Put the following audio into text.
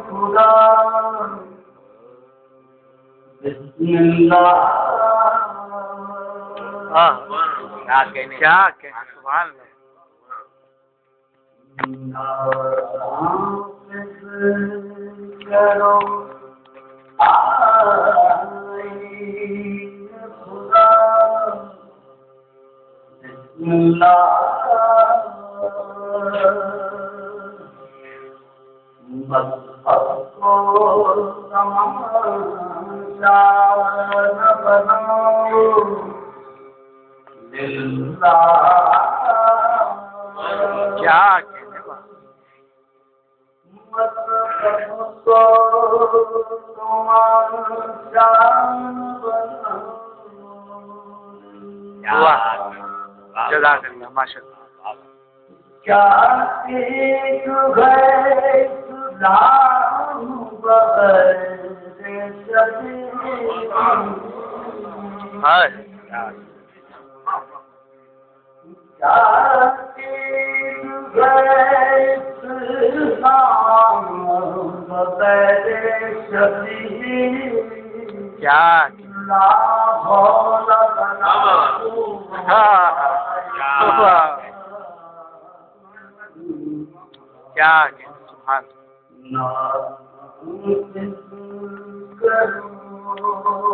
خدا بسم اللہ کیا کہنے سبحان کرو خدا بسم اللہ بس کو تماشا نہ بناؤ للہ کیا کہنے بس کو تماشا نہ بناؤ جزاک اللہ ماشاء اللہ کیا ایک گئے سلام بغیر ہاں کیا ایک گئے سلام بغیر شبیر کیا لا حول ولا کیا سبحان نہ کرو